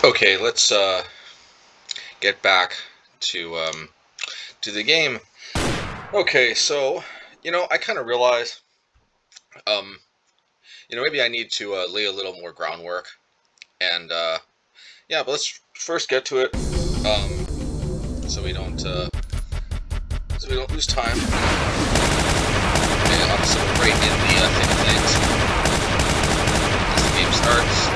Okay, let's get back to the game. Okay, so I kind of realize um maybe I need to lay a little more groundwork, and yeah, but let's first get to it, so we don't lose time. Okay, obviously we're right in the thick of things as the game starts.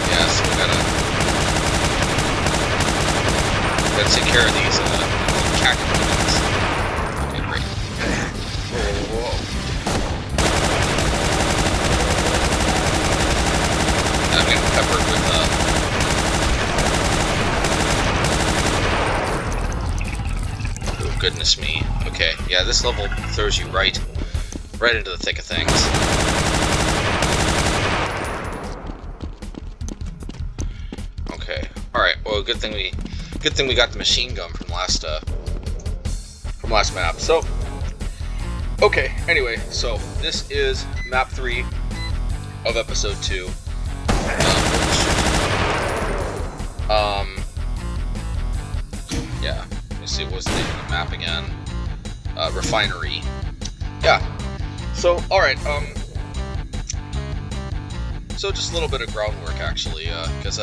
Yeah, so we gotta take care of these cactus. Okay, great. Whoa. And I'm getting peppered with oh, goodness me. Okay, yeah, this level throws you right into the thick of things. Okay. All right. Well, good thing we got the machine gun from last map. So, okay. Anyway, so this is map 3 of episode 2. Yeah. Let me see. What was the name of the map again? Refinery. Yeah. So, all right. So just a little bit of groundwork, actually, because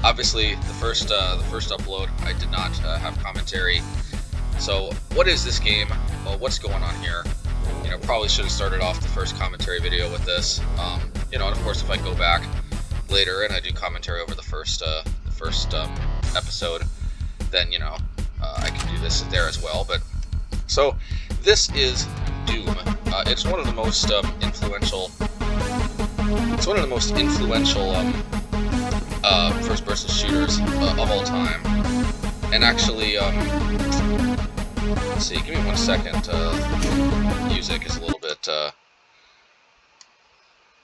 obviously the first upload I did not have commentary. So what is this game? Well, what's going on here? Probably should have started off the first commentary video with this. And of course, if I go back later and I do commentary over the first episode, then I can do this there as well. But so this is Doom. It's one of the most influential. It's one of the most influential first-person shooters of all time. And actually, let's see. Give me 1 second. Music is a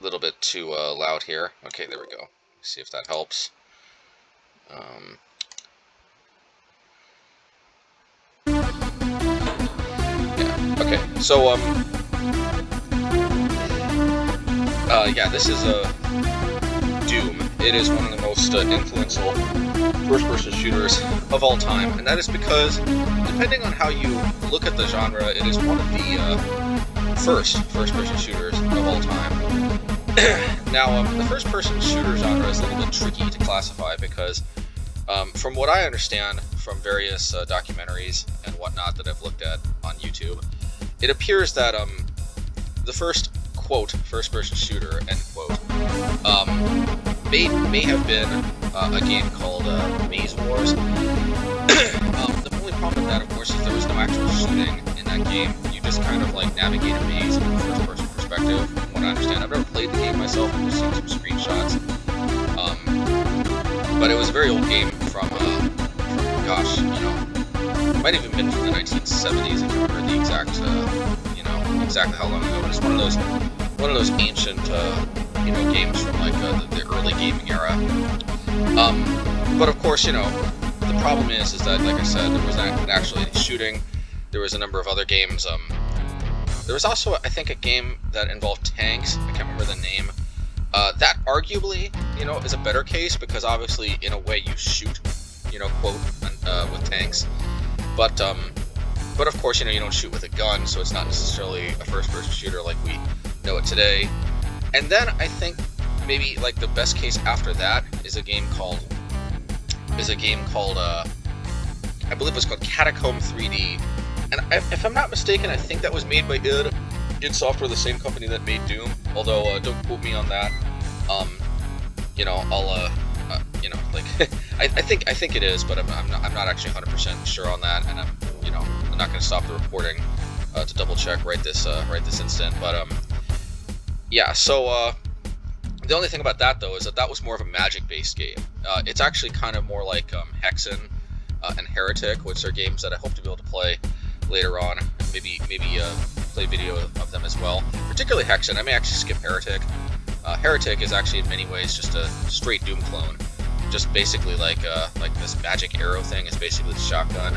little bit too loud here. Okay, there we go. Let's see if that helps. Yeah. Okay. So yeah, this is Doom. It is one of the most influential first-person shooters of all time, and that is because, depending on how you look at the genre, it is one of the first-person shooters of all time. Now, the first-person shooter genre is a little bit tricky to classify because, from what I understand from various documentaries and whatnot that I've looked at on YouTube, it appears that the first quote first-person shooter end quote may have been a game called Maze Wars. The only problem with that, of course, is there was no actual shooting in that game. You just kind of like navigate a maze from a first-person perspective. From what I understand, I've never played the game myself. I've just seen some screenshots. But it was a very old game from gosh, it might have even been from the 1970s. I can't remember the exact exactly how long ago. But it's one of those ancient games from like the early gaming era. But of course, the problem is that, like I said, there was not actually any shooting. There was a number of other games. There was also, I think, a game that involved tanks. I can't remember the name. That arguably, is a better case because obviously, in a way, you shoot, quote, with tanks. But of course, you don't shoot with a gun, so it's not necessarily a first-person shooter like we know it today. And then I think maybe like the best case after that is a game called I believe it's called Catacomb 3D. And if I'm not mistaken, I think that was made by id Software, the same company that made Doom. Although don't quote me on that. I'll I think it is, but I'm not actually 100% sure on that, and I'm not going to stop the recording to double check right this instant. But yeah, so the only thing about that though is that was more of a magic-based game. It's actually kind of more like Hexen and Heretic, which are games that I hope to be able to play later on, and maybe play video of them as well. Particularly Hexen. I may actually skip Heretic. Heretic is actually in many ways just a straight Doom clone. Just basically like this magic arrow thing is basically the shotgun.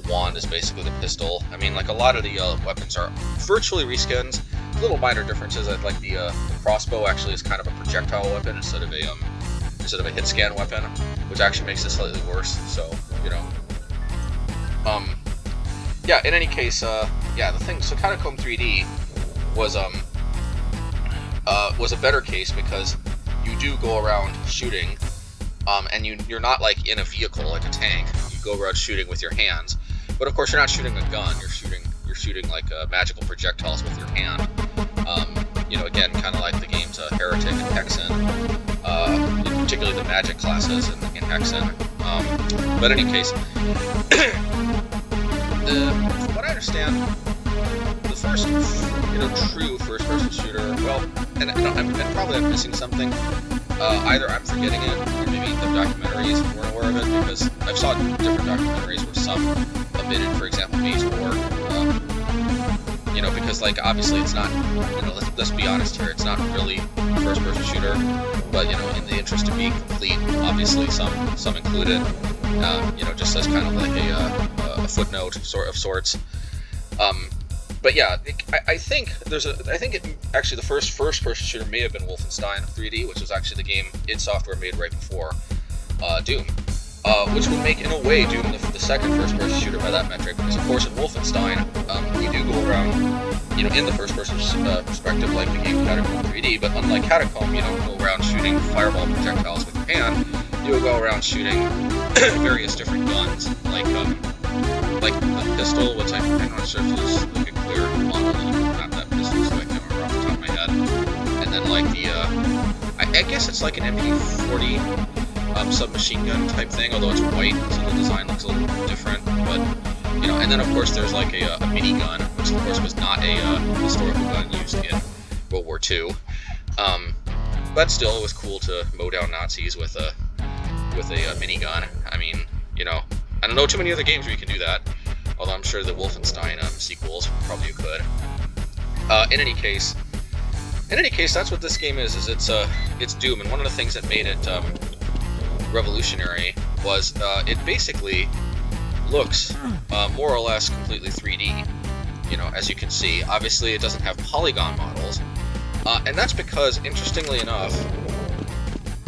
wand is basically the pistol. I mean, like a lot of the weapons are virtually reskins. Little minor differences. Like the crossbow actually is kind of a projectile weapon instead of a hit scan weapon, which actually makes it slightly worse. So yeah. In any case, yeah, the thing. So Catacomb 3D was a better case because you do go around shooting, and you're not like in a vehicle like a tank. You go around shooting with your hands, but of course you're not shooting a gun. You're shooting like magical projectiles with your hand. Again, kind of like the games Heretic and Hexen, particularly the magic classes in Hexen. But in any case, from what I understand, the first true first-person shooter. Well, and probably I'm missing something. Either I'm forgetting it, or maybe the documentaries weren't aware of it, because I've saw different documentaries where some omitted, for example, Maze War. Because like obviously it's not, let's be honest here, it's not really a first-person shooter, but in the interest of being complete, obviously some included, just as kind of like a footnote of sorts. But yeah, I think actually the first first-person shooter may have been Wolfenstein 3D, which was actually the game id Software made right before Doom, which would make in a way Doom the second first-person shooter by that metric, because of course in Wolfenstein we do go around in the first-person perspective like the game Catacomb 3D, but unlike Catacomb, you don't go around shooting fireball projectiles with your hand. You'll go around shooting various different guns, like the pistol, which I'm not sure if there's like a clear model of that pistol, so I can't remember off the top of my head. And then like the, I guess it's like an MP40 submachine gun type thing, although it's white, so the design looks a little different. But and then of course there's like a minigun, which of course was not a historical gun used in World War II. But still, it was cool to mow down Nazis with a minigun. I mean, I don't know too many other games where you can do that, although I'm sure the Wolfenstein sequels probably could. In any case, that's what this game is it's Doom, and one of the things that made it revolutionary was it basically looks more or less completely 3D. As you can see, obviously it doesn't have polygon models, and that's because, interestingly enough,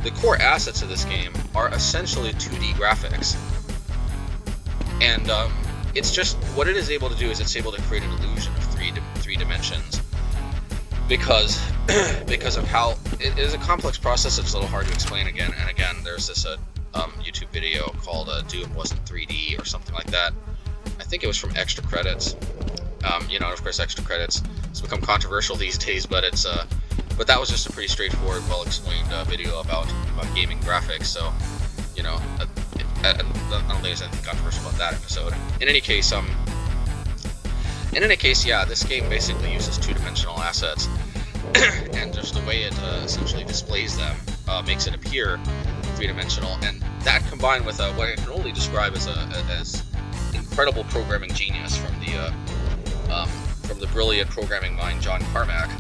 the core assets of this game are essentially 2D graphics. And it's just, what it is able to do is it's able to create an illusion of three dimensions, because of how it is a complex process. It's a little hard to explain again and again. There's this YouTube video called Doom Wasn't 3D or something like that. I think it was from Extra Credits. And of course Extra Credits has become controversial these days, but it's but that was just a pretty straightforward, well-explained video about gaming graphics. So I don't think there's anything controversial about that episode. In any case, yeah, this game basically uses two-dimensional assets, and just the way it essentially displays them makes it appear three-dimensional, and that combined with what I can only describe as incredible programming genius from the brilliant programming mind John Carmack.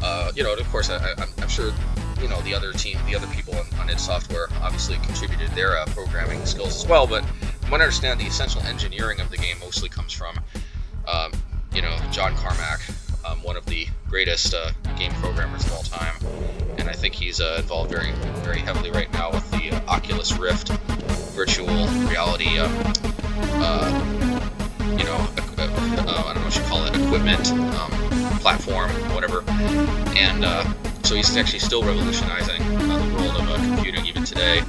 Of course, I'm sure the other people on id Software obviously contributed their programming skills as well, but from what I understand, the essential engineering of the game mostly comes from John Carmack, one of the greatest game programmers of all time, and I think he's involved very, very heavily right now with the Oculus Rift virtual reality I don't know what you call it, equipment, platform, whatever, and so he's actually still revolutionizing the world of computing even today,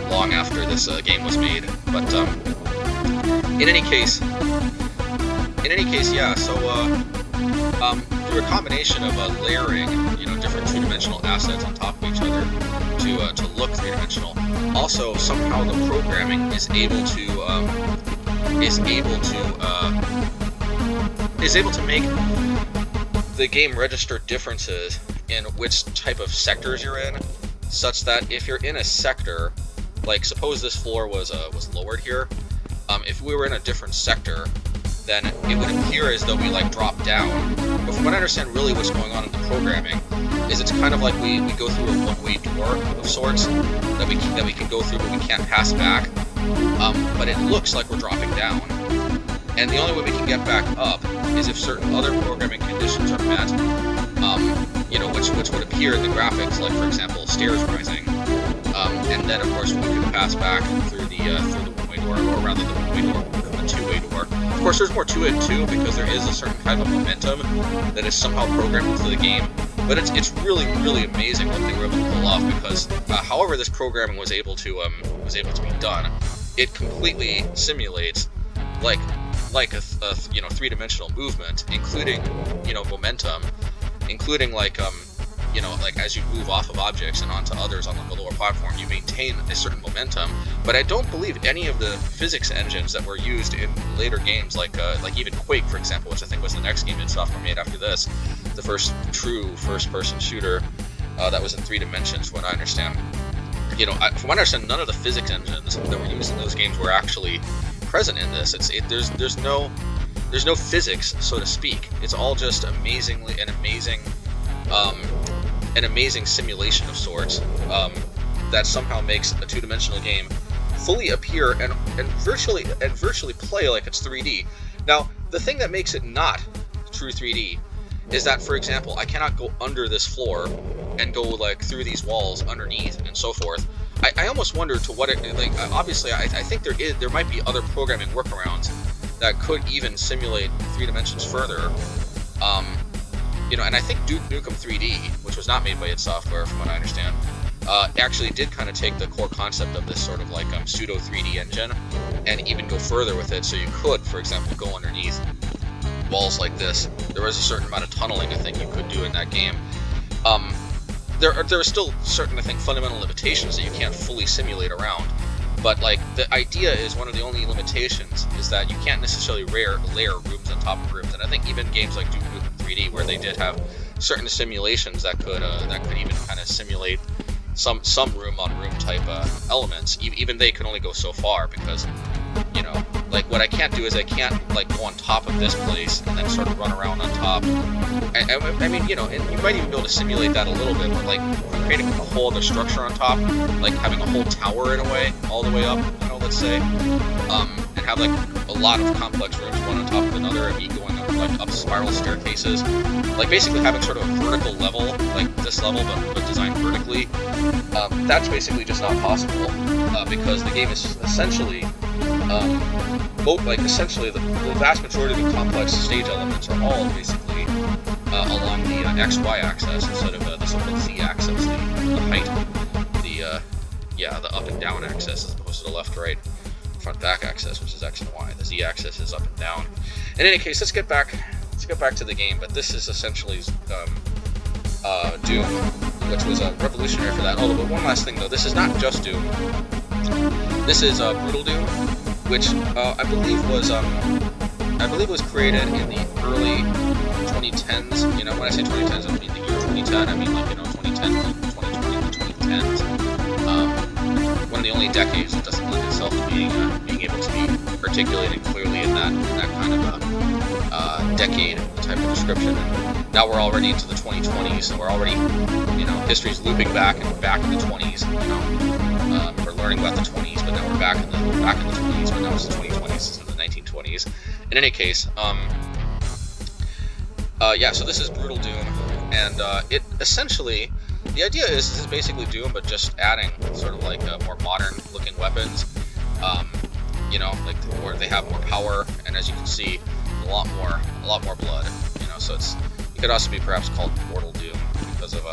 long after this game was made. But in any case, yeah. So through a combination of layering, different two-dimensional assets on top of each other to look three-dimensional, also somehow the programming is able to make the game register differences in which type of sectors you're in, such that if you're in a sector, like suppose this floor was lowered here, if we were in a different sector, then it would appear as though we dropped down. But from what I understand, really what's going on in the programming is it's kind of like we go through a one-way door of sorts that we can go through, but we can't pass back. but it looks like we're dropping down. And the only way we can get back up is if certain other programming conditions are met, you know, which would appear in the graphics, like for example, stairs rising. And then of course we can pass back through the one-way door, or rather the one-way door, the two-way door. Of course, there's more to it too, because there is a certain type of momentum that is somehow programmed into the game. But it's really amazing what they were able to pull off, because however this programming was able to be done, it completely simulates like a you know, three-dimensional movement, including, you know, momentum, including like you know, like as you move off of objects and onto others on the lower platform, you maintain a certain momentum. But I don't believe any of the physics engines that were used in later games, like even Quake, for example, which I think was the next game id Software made after this, the first true first-person shooter that was in 3 dimensions, from what I understand. You know, from what I understand, none of the physics engines that were used in those games were actually present in this. There's no physics, so to speak. It's all just an amazing simulation of sorts that somehow makes a 2-dimensional game fully appear and virtually play like it's 3D. Now, the thing that makes it not true 3D is that, for example, I cannot go under this floor and go like through these walls underneath and so forth. I almost wonder to what it, like, obviously I think there might be other programming workarounds that could even simulate 3 dimensions further. You know, and I think Duke Nukem 3D, which was not made by id Software, from what I understand, actually did kind of take the core concept of this sort of like pseudo 3D engine and even go further with it. So you could, for example, go underneath walls like this. There was a certain amount of tunneling I think you could do in that game. There are still certain, I think, fundamental limitations that you can't fully simulate around. But like the idea is, one of the only limitations is that you can't necessarily layer rooms on top of rooms. And I think even games like Duke Nukem 3D, where they did have certain simulations that could even kind of simulate some room on room type elements, even they can only go so far, because, you know, like what I can't do is I can't like go on top of this place and then sort of run around on top. I mean, you know, and you might even be able to simulate that a little bit, but like creating a whole other structure on top, like having a whole tower in a way, all the way up, you know, let's say, and have like a lot of complex rooms, one on top of another, and me going like up spiral staircases, like basically having sort of a vertical level, like this level, but designed vertically. That's basically just not possible, because the game is essentially, essentially the vast majority of the complex stage elements are all basically along the XY axis instead of the so-called Z axis, the height, the up and down axis, as opposed to the left-right, front-back axis, which is X and Y. The Z axis is up and down. In any case, let's get back to the game. But this is essentially Doom, which was revolutionary for that. Oh, but one last thing though, this is not just Doom. This is Brutal Doom, which I believe was created in the early 2010s. You know, when I say 2010s, I don't mean the year 2010. I mean, like, you know, 2010 to 2020 to 2010s. One of the only decades that doesn't lend itself to being able to be articulated clearly in that kind of decade type of description. And now we're already into the 2020s, so we're already, you know, history's looping back in the 20s. You know, we're learning about the 20s, but now we're back in the 20s, but now it's the 2020s instead of the 1920s. In any case, yeah, so this is Brutal Doom, and it essentially, the idea is this is basically Doom, but just adding sort of like more modern looking weapons, you know, like where they have more power, and as you can see, a lot more blood, you know. So it could also be perhaps called Mortal Doom because of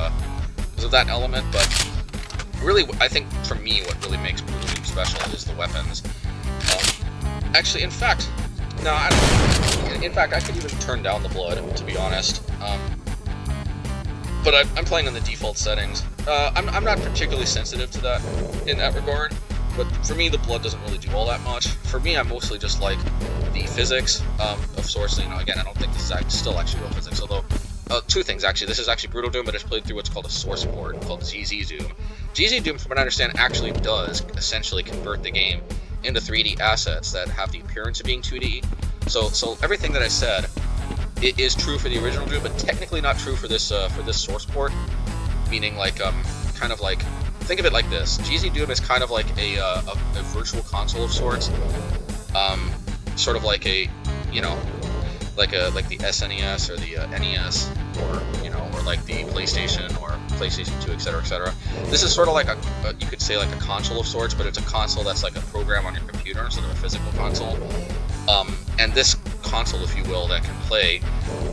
that element. But really, I think for me, what really makes Brutal Doom special is the weapons. Actually, in fact, no, I don't. In fact, I could even turn down the blood, to be honest. But I'm playing on the default settings. I'm not particularly sensitive to that in that regard. But for me, the blood doesn't really do all that much. For me, I mostly just like the physics of sorts. You know, again, I don't think this is still actually real physics. Although, two things actually. This is actually Brutal Doom, but it's played through what's called a source port called ZZ Doom. ZZ Doom, from what I understand, actually does essentially convert the game into 3D assets that have the appearance of being 2D. So everything that I said, it is true for the original Doom, but technically not true for this source port. Meaning, like, kind of like think of it like this: GZ Doom is kind of like a virtual console of sorts, sort of like a, you know, like the SNES or the NES, or or like the PlayStation or PlayStation 2, etc., etc. This is sort of like you could say like a console of sorts, but it's a console that's like a program on your computer instead of a physical console. And this console, if you will, that can play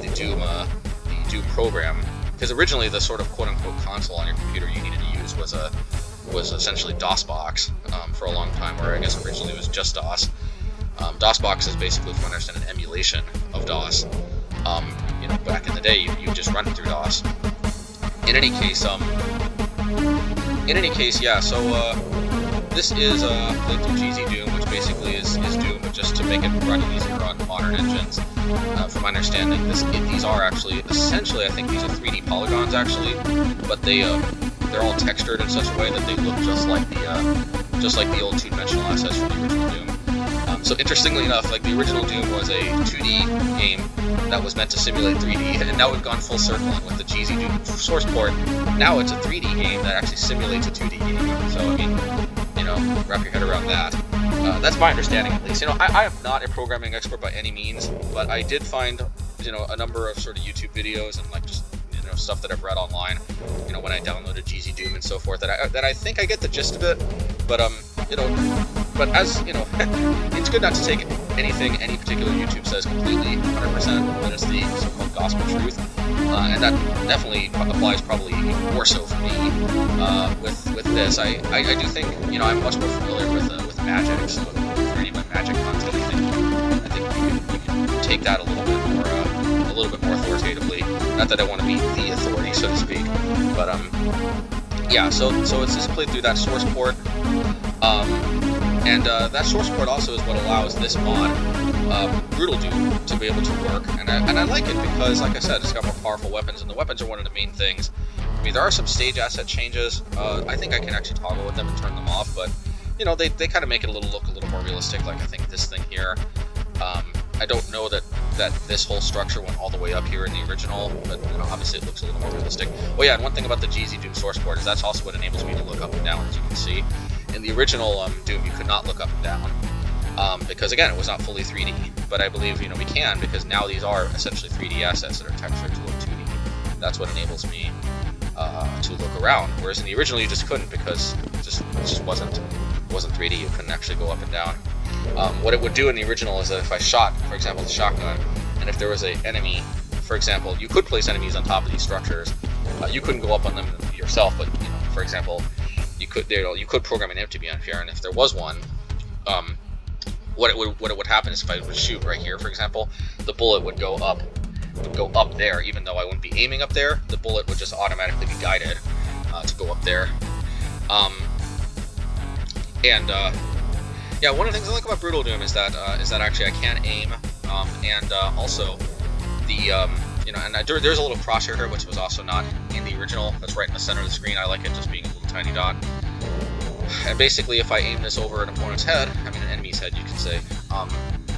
the Doom program, because originally the sort of quote-unquote console on your computer you needed to use was essentially DOSBox for a long time, where I guess originally it was just DOS. DOSBox is basically, if you understand, an emulation of DOS. Back in the day, you just run it through DOS. In any case, yeah. So this is played through GZ Doom, which basically is Doom, but just to make it run easier on modern engines. From my understanding, these are actually essentially, I think these are 3D polygons actually, but they're all textured in such a way that they look just like the old two-dimensional assets from the original Doom. So interestingly enough, like the original Doom was a 2D game that was meant to simulate 3D, and now we've gone full circle, and with the GZ Doom source port, now it's a 3D game that actually simulates a 2D game. So I mean, wrap your head around that. That's my understanding, at least. I am not a programming expert by any means, but I did find, a number of sort of YouTube videos and like just stuff that I've read online, when I downloaded GZ Doom and so forth, that I think I get the gist of it. But but as it's good not to take anything any particular YouTube says completely 100% when it's the so-called gospel truth, and that definitely applies probably even more so for me with this. I do think I'm much more familiar with magic, so for any of my magic content, I think you can take that a little bit more authoritatively. Not that I want to be the authority, so to speak, but yeah. So it's just played through that source port. And that source port also is what allows this mod, Brutal Doom, to be able to work. And I like it because, like I said, it's got more powerful weapons, and the weapons are one of the main things. I mean, there are some stage asset changes. I think I can actually toggle with them and turn them off, but they kind of make it look a little more realistic. Like I think this thing here. I don't know that this whole structure went all the way up here in the original, but obviously it looks a little more realistic. Oh yeah, and one thing about the GZ Doom source port is that's also what enables me to look up and down, as you can see. In the original Doom, you could not look up and down because, again, it was not fully 3D. But I believe we can, because now these are essentially 3D assets that are textured to look 2D. That's what enables me to look around. Whereas in the original, you just couldn't, because it just wasn't 3D. You couldn't actually go up and down. What it would do in the original is that if I shot, for example, the shotgun, and if there was an enemy, for example, you could place enemies on top of these structures. You couldn't go up on them yourself, but for example, you could program an enemy to be on here, and if there was one, what would happen is if I would shoot right here, for example, the bullet would go up there, even though I wouldn't be aiming up there. The bullet would just automatically be guided to go up there. Yeah, one of the things I like about Brutal Doom is that actually I can aim, and also the there's a little crosshair here, which was also not in the original. That's right in the center of the screen. I like it just being a little tiny dot. And basically, if I aim this over an opponent's head, I mean an enemy's head, you could say,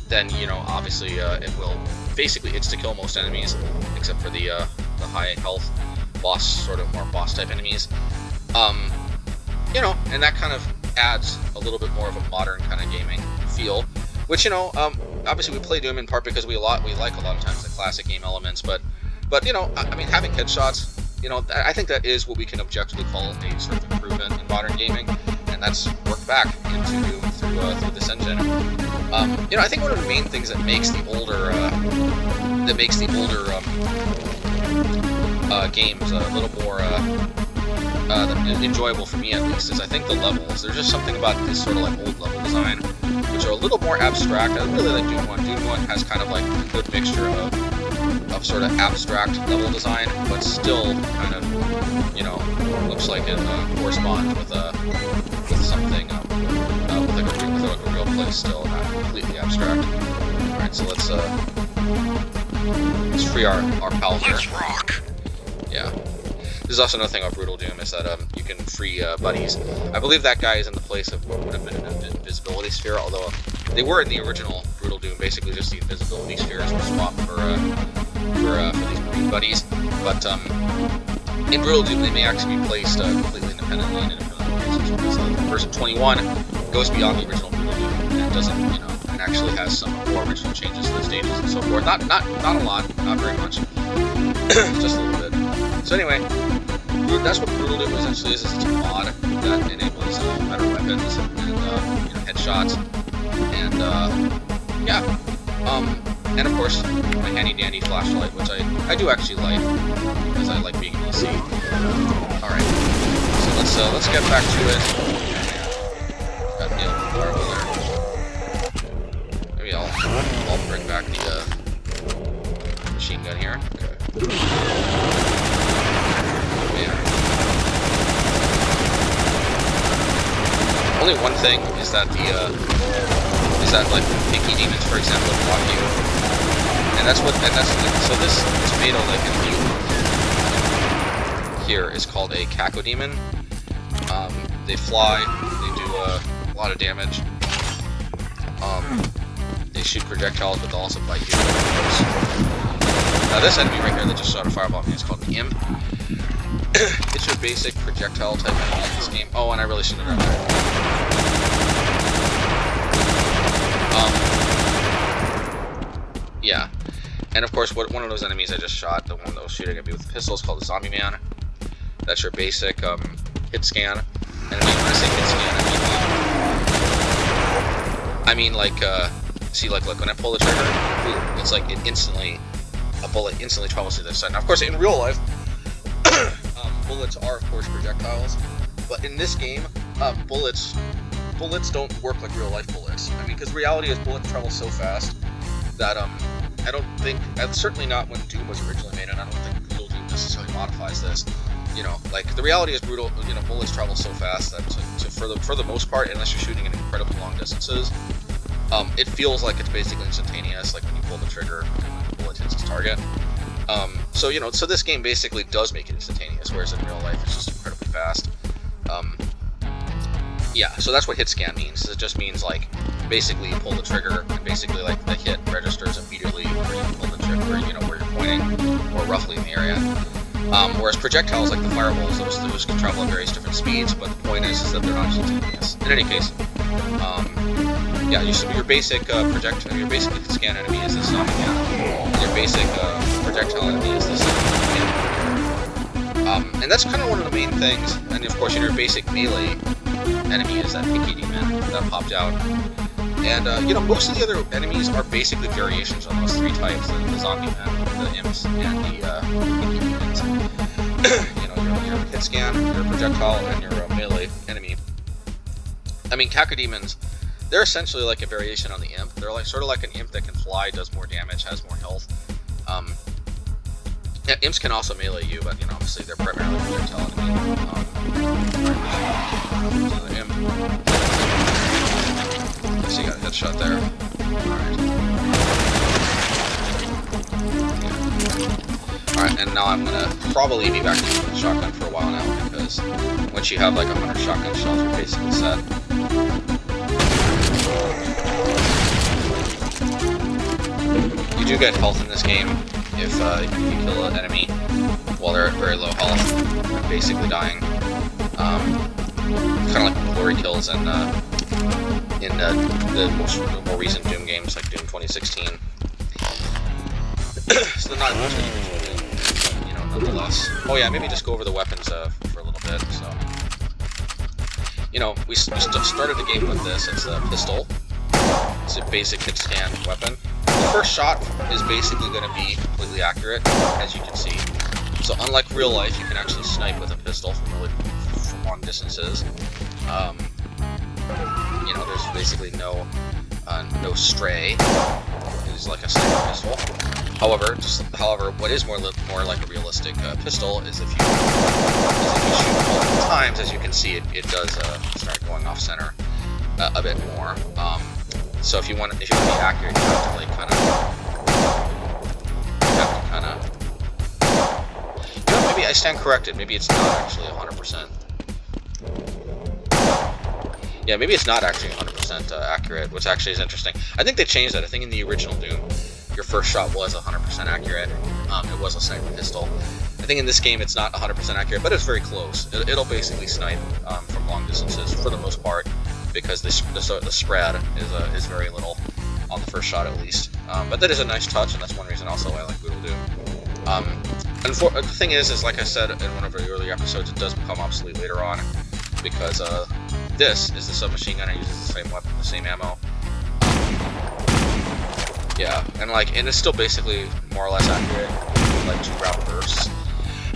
then obviously it will basically insta-kill most enemies, except for the high health boss, sort of more boss type enemies. And that kind of adds a little bit more of a modern kind of gaming feel, which obviously we play Doom in part because we like a lot of times the classic game elements, but I mean, having headshots, I think that is what we can objectively call a sort of improvement in modern gaming, and that's worked back into Doom through this engine. I think one of the main things that makes the older games a little more enjoyable for me, at least, is I think the levels. There's just something about this sort of like old level design which are a little more abstract. I really like Doom 1. Doom 1 has kind of like a good mixture of sort of abstract level design, but still kind of looks like it corresponds with something with a real place still, not completely abstract. All right, so let's free our pal here. Let's rock. Yeah. There's also another thing about Brutal Doom is that you can free buddies. I believe that guy is in the place of what would have been an invisibility sphere, although they were in the original Brutal Doom, basically just the invisibility spheres were swapped for these marine buddies. But in Brutal Doom, they may actually be placed completely independently in independent changes because version 21 goes beyond the original Brutal Doom and doesn't, you know, and actually has some more original changes to the stages and so forth. Not a lot, not very much, just a little bit. So anyway, that's what Brutal Doom essentially is. It's a mod that enables better weapons and you know, headshots, and yeah. And of course, my handy dandy flashlight, which I do actually like, because I like being able to see. All right, so let's get back to it. Got nailed before over there. Maybe I'll bring back the machine gun here. Okay. Man. Only one thing is that like pinky demons, for example, block you. And so this tomato like here is called a cacodemon. They fly, they do a lot of damage. They shoot projectiles, but they'll also bite you. Now this enemy right here that just shot a fireball at me is called an imp. It's your basic projectile type enemy in this game. Oh, and I really shouldn't have done that. Yeah. And of course, one of those enemies I just shot, the one that was shooting at me with the pistol, is called a zombie man. That's your basic hit scan. And when I say hit scan, I mean like see, like when I pull the trigger, it's like a bullet instantly travels to the side. Now, of course, in real life, bullets are of course projectiles, but in this game, bullets don't work like real life bullets. I mean, because reality is bullets travel so fast that I don't think, and certainly not when Doom was originally made, and I don't think Brutal Doom necessarily modifies this. You know, like the reality is bullets travel so fast that for the most part, unless you're shooting at incredibly long distances, it feels like it's basically instantaneous, like when you pull the trigger and the bullet hits its target. So you know, so this game basically does make it instantaneous, whereas in real life it's just incredibly fast. Yeah, so that's what hit scan means. It just means like basically you pull the trigger and basically like the hit registers immediately where you pull the trigger, you know, where you're pointing, or roughly in the area. Whereas projectiles like the fireballs, those can travel at various different speeds, but the point is that they're not instantaneous. In any case, yeah, your basic projectile, your basic hit scan enemy is this zombie man. Your basic projectile enemy is this man. And that's kind of one of the main things. And of course, your basic melee enemy is that pinky demon that popped out. And you know, most of the other enemies are basically variations on those three types: the zombie men, the imps, and the pinky demons. You know, your hit scan, your projectile, and your melee enemy. I mean, cacodemons, they're essentially like a variation on the imp. They're like sort of like an imp that can fly, does more damage, has more health. Yeah, imps can also melee you, but you know, obviously they're primarily projectile enemy. Another imp. So you got a headshot there. Alright, and now I'm gonna probably be back to the shotgun for a while now, because once you have like 100 shotgun shells, you're basically set. You do get health in this game if you kill an enemy while they're at very low health, and basically dying. Kind of like glory kills in the more recent Doom games, like Doom 2016. So they're not as much of an Doom, you know, nonetheless. Oh yeah, maybe just go over the weapons for a little bit. So, you know, we started the game with this. It's a pistol. It's a basic hit scan weapon. The first shot is basically going to be completely accurate, as you can see. So unlike real life, you can actually snipe with a pistol from long distances. You know, there's basically no stray. It's like a sniper pistol. However, what is more like a realistic pistol is if you shoot multiple times, as you can see, it does start going off center a bit more. So if you want to be accurate, you have to like kind of. You know, maybe I stand corrected. Maybe it's not actually 100%. Yeah, maybe it's not actually 100% accurate, which actually is interesting. I think they changed that. I think in the original Doom, your first shot was 100% accurate. It was a sniper pistol. I think in this game it's not 100% accurate, but it's very close. It'll basically snipe from long distances for the most part, because the spread is very little on the first shot at least. But that is a nice touch, and that's one reason also I like Boodle Doo. And the thing is like I said in one of the earlier episodes, it does become obsolete later on, because this is the submachine gun. It uses the same weapon, the same ammo. Yeah, and it's still basically more or less accurate, like 2-round bursts,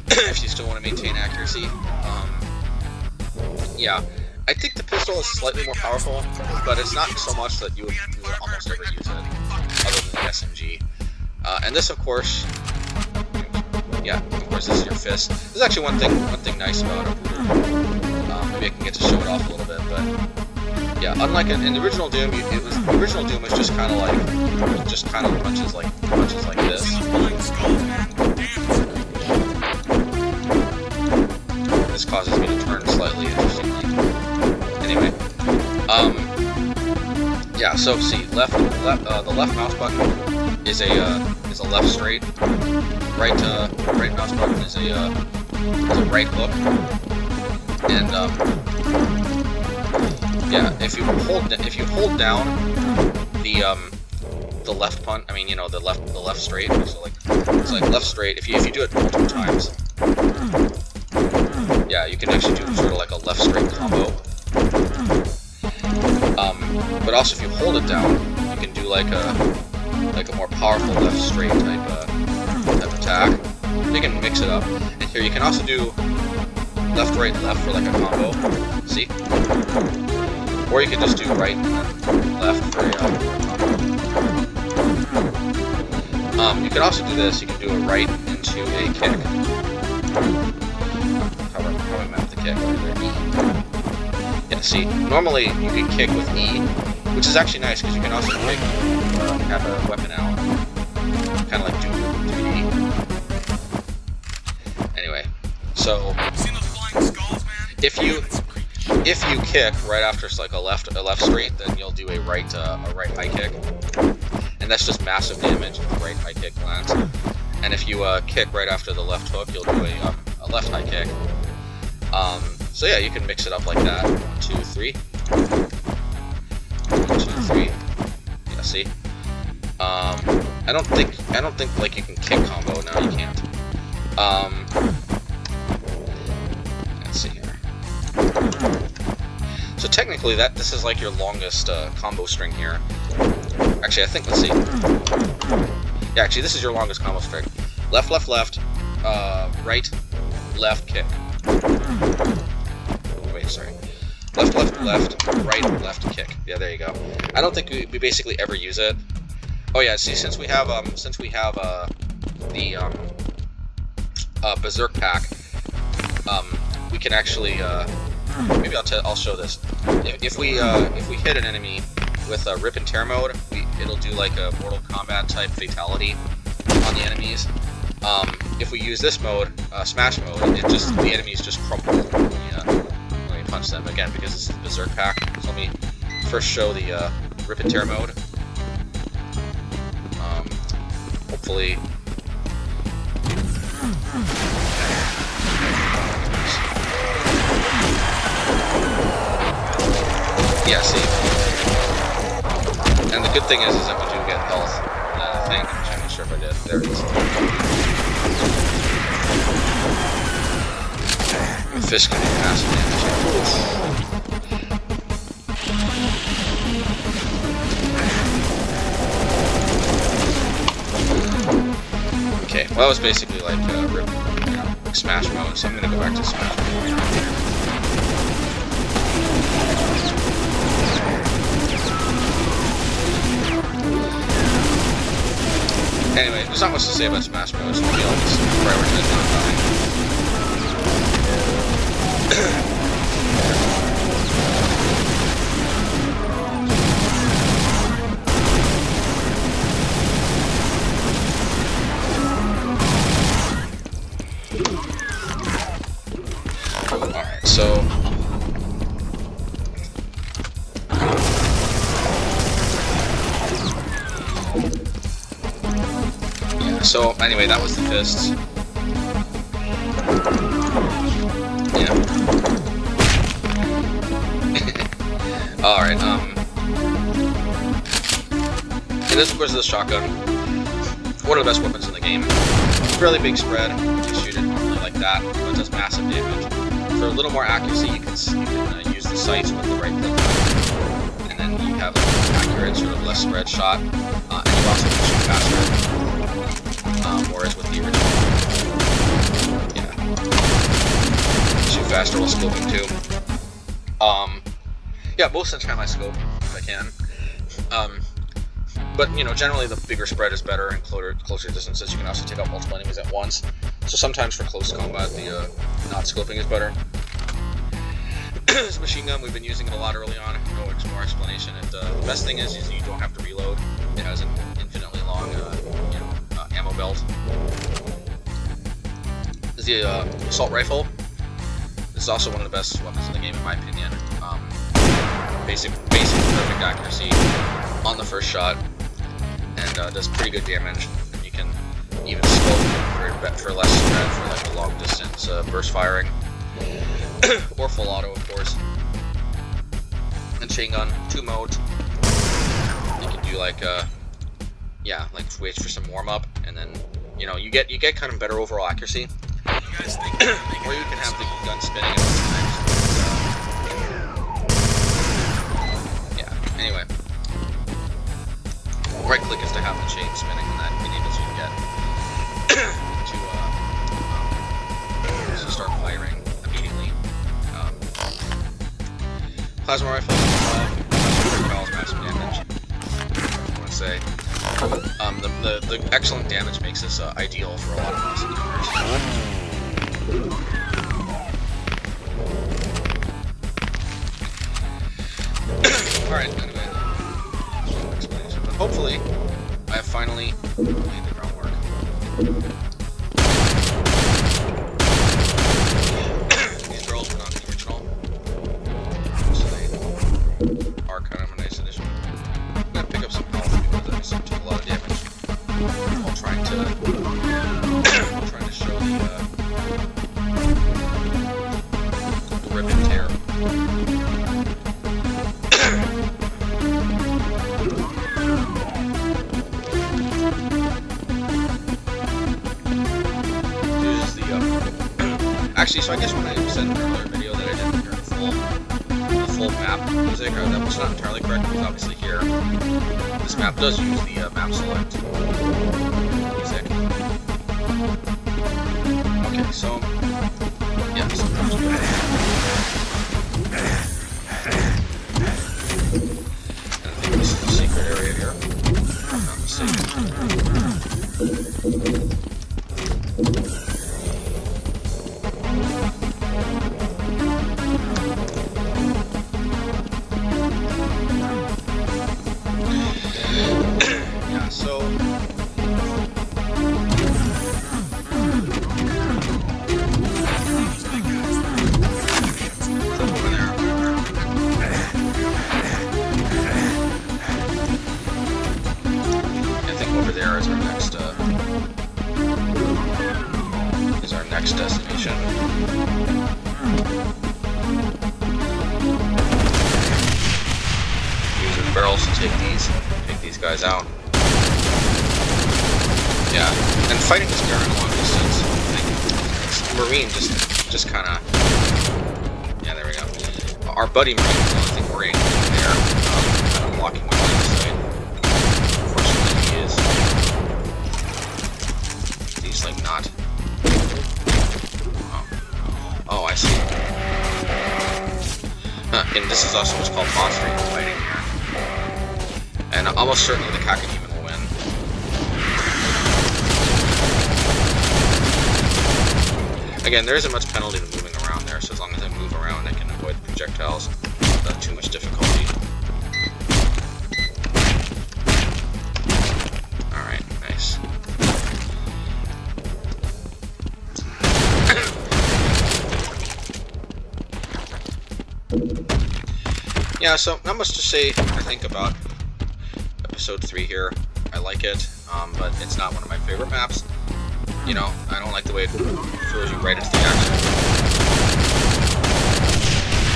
if you still want to maintain accuracy. Yeah, I think the pistol is slightly more powerful, but it's not so much that you would almost never use it, other than the SMG. And this, of course, yeah, of course, this is your fist. This is actually one thing nice about it. Maybe I can get to show it off a little bit, but yeah, unlike in the original Doom, the original Doom was just kind of punches like this. This causes me to turn slightly interestingly. Anyway, yeah. So see, the left mouse button is a left straight. Right mouse button is a right hook. And yeah, if you hold down the left punt, I mean, the left straight. So it's like left straight. If you do it multiple times, yeah, you can actually do sort of like a left straight combo. But also if you hold it down, you can do like a more powerful left straight type attack. You can mix it up. And here you can also do left, right, left for like a combo. See? Or you can just do right and left for a combo. You can also do this. You can do a right into a kick. How I map the kick over there. E. Yeah, see, normally you can kick with E, which is actually nice because you can also kick, have a weapon out, kind of like do 3D. Anyway, so if you kick right after like a left straight, then you'll do a right high kick, and that's just massive damage if the right high kick lands. And if you kick right after the left hook, you'll do a left high kick. So yeah, you can mix it up like that. 1, 2, 3. 1, 2, 3. Yeah, see. I don't think like you can kick combo. No, you can't. Let's see here. So technically, this is like your longest combo string here. Actually, I think, let's see. Yeah, actually, this is your longest combo string. Left, left, left. Right, left, kick. Wait, sorry. Left, left, left, right, left, kick. Yeah, there you go. I don't think we basically ever use it. Oh yeah, see, since we have the Berserk pack, we can actually maybe I'll show this. If we hit an enemy with a rip and tear mode, it'll do like a Mortal Kombat type fatality on the enemies. If we use this mode, smash mode, the enemies just crumple when we punch them again, because this is the Berserk pack. So let me first show the rip and tear mode. Hopefully. Yeah, see. And the good thing is that we do get health. I think. I'm not sure if I did. There it is. The fish can do massive damage. Okay, well, that was basically like like smash mode, so I'm gonna go back to smash mode. Anyway, there's not much to say about Smash Bros. Maybe I'll just prioritize not dying. Alright, so anyway, that was the fists. Yeah. Alright, and this, of course, is the shotgun. One of the best weapons in the game. Fairly big spread. You shoot it normally like that, but it does massive damage. For a little more accuracy, you can use the sights with the right click, and then you have an accurate, sort of less spread shot, and you also can shoot faster. Whereas with the original, yeah, shoot faster while scoping too. Yeah, most of the time I scope if I can. But, you know, generally the bigger spread is better and closer distances. You can also take out multiple enemies at once. So sometimes for close combat, the not scoping is better. This machine gun, we've been using it a lot early on. No more explanation. The best thing is you don't have to reload. It has an infinitely long, ammo belt. The assault rifle. This is also one of the best weapons in the game, in my opinion. Basic perfect accuracy on the first shot. And does pretty good damage. And you can even scope for less spread for like a long distance burst firing, or full auto, of course. And chain gun, 2 modes. You can do like wait for some warm up, and then you get kind of better overall accuracy. Or you can have the gun spinning at all times. Yeah. Anyway. Right click is to have the chain spinning, and that enables you to start firing immediately. Plasma rifle, massive damage. I want to say, the excellent damage makes this ideal for a lot of boss encounters. All right. Anyway. Hopefully, I have finally laid the groundwork. These girls were not the original, so they are kind of a nice addition. I'm gonna pick up some health because I just took a lot of damage while trying to show the rip and tear. Actually, so I guess when I said in an earlier video that I didn't hear the full map music, that was not entirely correct, because obviously here, this map does use the map select music. Okay, so, yeah, so and I think this is the secret area here, if I'm not mistaken. Destination. Using barrels to take these guys out. Yeah, and fighting this bear in a long distance, I think Marine just kind of, yeah, there we go. Our buddy Marine is the only thing worrying there, kind of blocking my line of sight. Unfortunately, he is. He's like not. Oh, I see. Huh, and this is also what's called monster fighting here. And almost certainly the Kakademon will win. Again, there isn't much penalty to moving around there, so as long as I move around, I can avoid the projectiles without too much difficulty. Alright, nice. Yeah, so not much to say, I think, about episode 3 here. I like it, but it's not one of my favorite maps. You know, I don't like the way it throws you right into the action.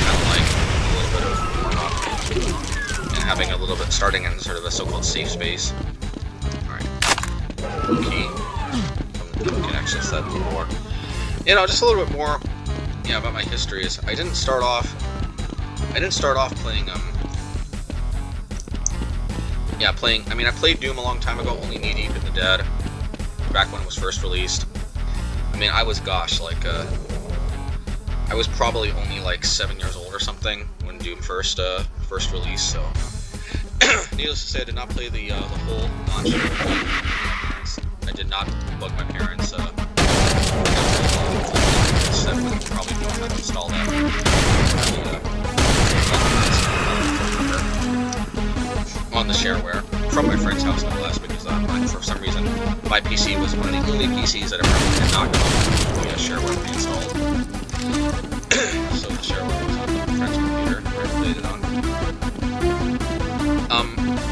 kind of like a little bit of warm up and having a little bit, starting in sort of a so-called safe space. Alright. Key. We can access that a little more. You know, just a little bit more, yeah, about my history is I didn't start off playing, I mean, I played Doom a long time ago, only knee-deep in the dead, back when it was first released. I mean, I was, gosh, like, I was probably only, like, 7 years old or something when Doom first released, so... Needless to say, I did not play the whole launch. I did not bug my parents, I would probably know how to install that. On the shareware from my friend's house, no less, because for some reason my PC was one of the only PCs that apparently did not go the shareware pre-installed. So the shareware was on my friend's computer where I played it on.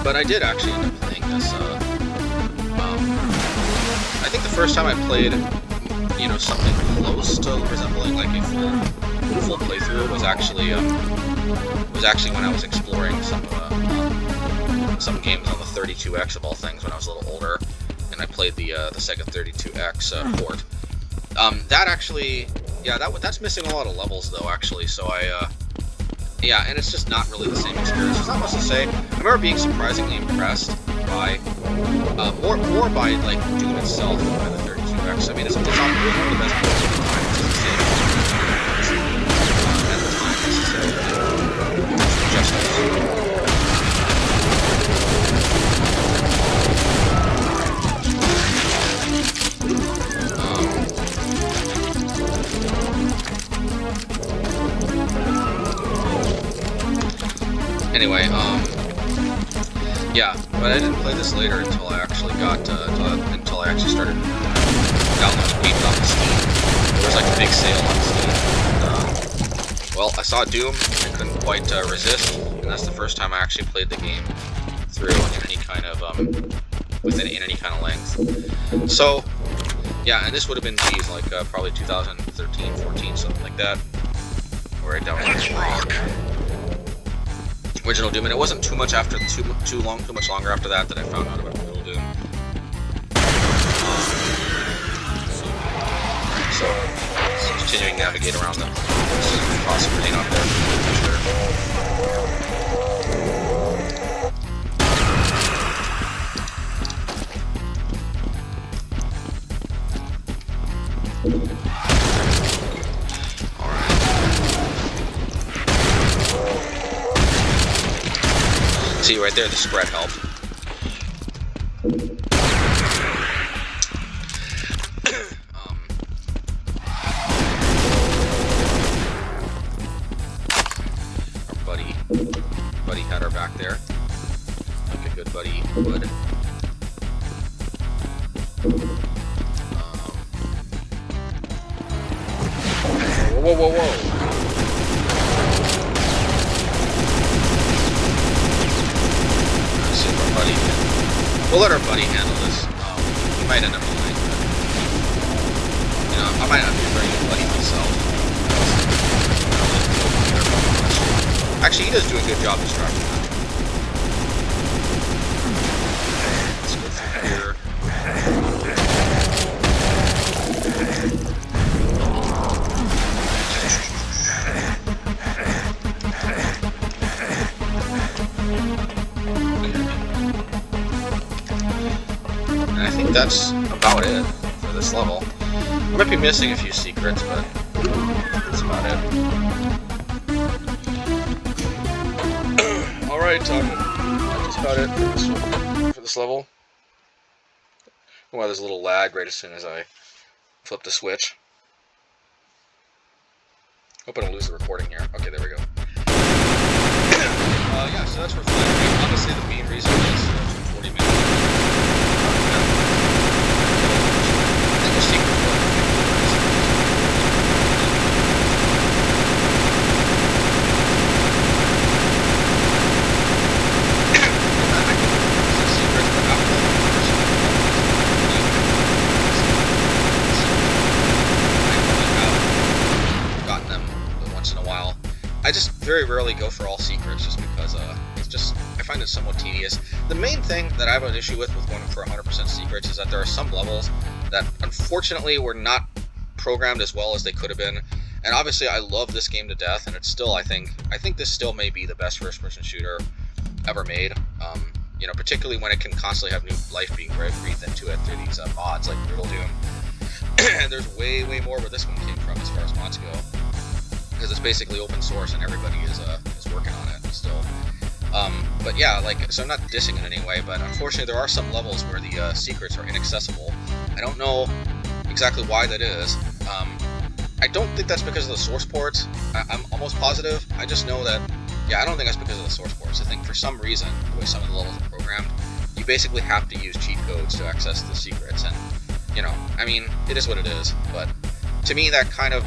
But I did actually end up playing this. I think the first time I played, you know, something close to resembling like a full playthrough was actually when I was exploring some games on the 32X of all things when I was a little older, and I played the Sega 32X port. That actually, yeah, that's missing a lot of levels though, actually. So yeah, and it's just not really the same experience. There's not much to say. I remember being surprisingly impressed by more by like Doom itself than by the 32X. I mean, it's not really one of the best ports of the time. It's just the same at the time necessarily. Just anyway, yeah, but I didn't play this later until I actually got, until I actually started downloading games off of Steam. There was like a big sale on Steam. Well, I saw Doom, I couldn't quite resist, and that's the first time I actually played the game through in any kind of, within any kind of length. So, yeah, and this would have been, geez, like, probably 2013, 14, something like that, where I downloaded original Doom, and it wasn't too much after too much longer after that I found out about Real Doom. So continuing to navigate around the possibility out there. See right there, the spread helped. Our buddy had our back there, like a good buddy would. Whoa, whoa, whoa! We'll let our buddy handle this. He might end up dying, but, you know, I might not be a very good buddy myself. Actually, he does do a good job distracting them. Let's go through here. I think that's about it for this level. I might be missing a few secrets, but that's about it. Alright, that's about it for this level. Wow, there's a little lag right as soon as I flip the switch. Hope I don't lose the recording here. Okay, there we go. Yeah, so that's Refinery. Honestly, the main reason is 40 minutes. Gotten them really go for all secrets just because I find it somewhat tedious. The main thing that I have an issue with going for 100% secrets is that there are some levels that unfortunately were not programmed as well as they could have been. And obviously I love this game to death, and it's still, I think this still may be the best first-person shooter ever made. You know, particularly when it can constantly have new life being breathed into it through these mods like Brutal Doom. And there's way more where this one came from as far as mods go, because it's basically open source and everybody is working on it still. But yeah, like, so I'm not dissing it in any way, but unfortunately there are some levels where the secrets are inaccessible. I don't know exactly why that is. I don't think that's because of the source ports. I'm almost positive. I just know that, yeah, I don't think that's because of the source ports. I think for some reason, the way some of the levels are programmed, you basically have to use cheat codes to access the secrets, and, you know, I mean, it is what it is, but to me that kind of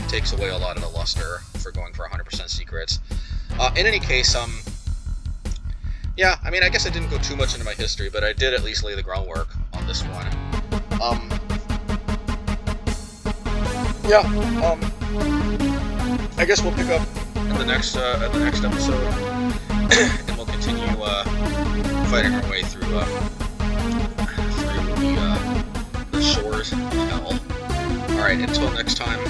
takes away a lot of the luster for going for 100% secrets. In any case, yeah, I mean, I guess I didn't go too much into my history, but I did at least lay the groundwork on this one. Yeah, I guess we'll pick up in the next episode, and we'll continue fighting our way through the shores of hell. All right, until next time.